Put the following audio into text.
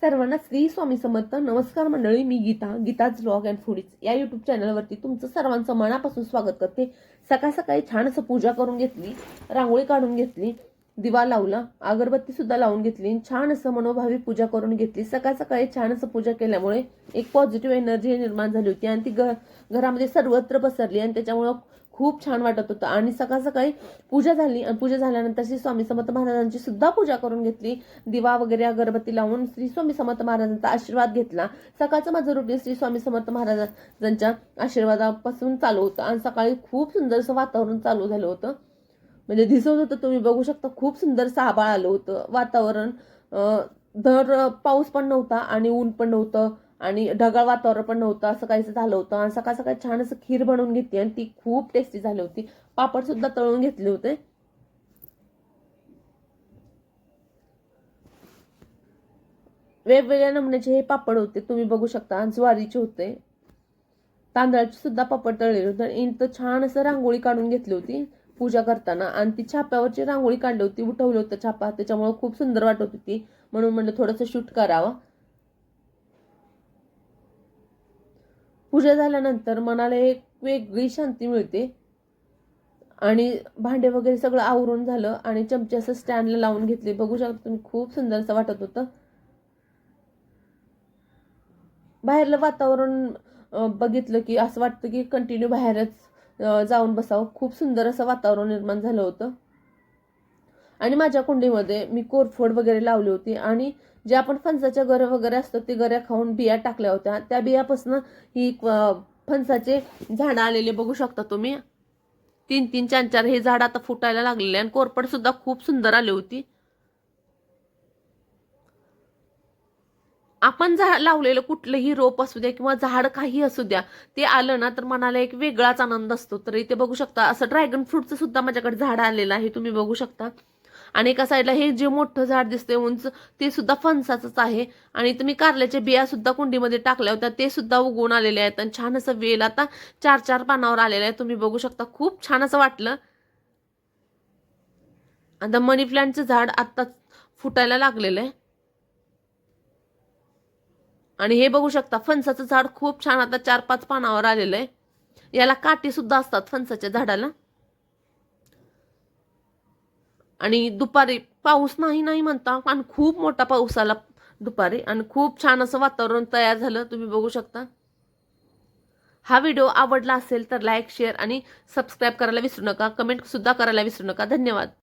सर्वांना श्री स्वामी समर्थ. नमस्कार मंडळी, मी गीताज व्लॉग अँड फूडीज या युट्यूब चॅनलवरती तुमचं सर्वांचं मनापासून स्वागत करते. सकाळ सकाळी छान असं पूजा करून घेतली, रांगोळी काढून घेतली, दिवा लावला, अगरबत्ती सुद्धा लावून घेतली, छान असं मनोभावी पूजा करून घेतली. सकाळ सकाळी छान असं पूजा केल्यामुळे एक पॉझिटिव्ह एनर्जी निर्माण झाली होती आणि ती घरामध्ये सर्वत्र पसरली आणि त्याच्यामुळे खूप छान वाटत होतं. आणि सकाळ सकाळी पूजा झाली आणि पूजा झाल्यानंतर श्री स्वामी समर्थ महाराजांची सुद्धा पूजा करून घेतली. दिवा वगैरे अगरबत्ती लावून श्री स्वामी समर्थ महाराजांचा आशीर्वाद घेतला. सकाळचं माझं रुटीन श्री स्वामी समर्थ महाराजांच्या आशीर्वादापासून चालू होतं आणि सकाळी खूप सुंदर असं वातावरण चालू झालं होतं. म्हणजे दिसत होतं, तुम्ही बघू शकता, खूप सुंदर असं आभाळ आलं होतं. वातावरण धड पाऊस पण नव्हता आणि ऊन पण नव्हतं आणि ढगाळ वातावरण पण नव्हतं, असं काहीच झालं होतं. आणि सकाळ सकाळी छान असं खीर बनवून घेतली आणि ती खूप टेस्टी झाली होती. पापड सुद्धा तळून घेतले होते. वेगवेगळ्या नमुन्याचे हे पापड होते, तुम्ही बघू शकता. ज्वारीचे होते, तांदळाचे सुद्धा पापड तळलेले होते. इथं छान असं रांगोळी काढून घेतली होती पूजा करताना आणि ती छाप्यावरची रांगोळी काढली होती, उठवलं होतं छापा, त्याच्यामुळे खूप सुंदर वाटत होती. म्हणून म्हणलं थोडंसं शूट करावं. पूजा झाल्यानंतर मनाला एक वेगळी शांती मिळते. आणि भांडे वगैरे सगळं आवरून झालं आणि चमचे असं स्टँडला लावून घेतले. बघू शकता तुम्ही, खूप सुंदर असं वाटत होतं. बाहेरलं वातावरण बघितलं की असं वाटतं की कंटिन्यू बाहेरच जाऊन बसावं. खूप सुंदर असं वातावरण निर्माण झालं होतं. आणि माझ्या कुंडीमध्ये मी कोरफड वगैरे लावली होती आणि जे आपण फणसाच्या गऱ्या वगैरे असतात ते गऱ्या खाऊन बिया टाकल्या होत्या. त्या बियापासून ही फणसाचे झाडं आलेले बघू शकता तुम्ही. 3-3, 4-4 हे झाड आता फुटायला लागलेले आणि कोरफड सुद्धा खूप सुंदर आली होती. आपण लावलेलं कुठलंही रोप असू द्या किंवा झाड काही असू द्या, ते आलं ना तर मनाला एक वेगळाच आनंद असतो. तर इथे बघू शकता असं ड्रॅगन फ्रूटचं सुद्धा माझ्याकडे झाड आलेलं आहे, तुम्ही बघू शकता. आणि एका साईडला हे जे मोठं झाड दिसतंय उंच, ते सुद्धा फणसाचंच आहे. आणि इथं मी कारल्याच्या बिया सुद्धा कुंडीमध्ये टाकल्या होत्या, ते सुद्धा उगवून आलेले आहेत आणि छान असं वेल आता 4-4 पानावर आलेलं आहे, तुम्ही बघू शकता. खूप छान असं वाटलं. आता मनी प्लांटचं झाड आत्ता फुटायला लागलेलं आहे. आणि हे बघू शकता, फणसाचं झाड खूप छान आता 4-5 पानावर आलेलं आहे. याला काठी सुद्धा असतात फणसाच्या झाडाला. आणि दुपारी पाऊस नाही नाही म्हणता आणि खूप मोठा पाऊस आला दुपारी आणि खूप छान असं वातावरण तयार झालं, तुम्ही बघू शकता. हा व्हिडिओ आवडला असेल तर लाईक, शेअर आणि सबस्क्राईब करायला विसरू नका. कमेंट सुद्धा करायला विसरू नका. धन्यवाद.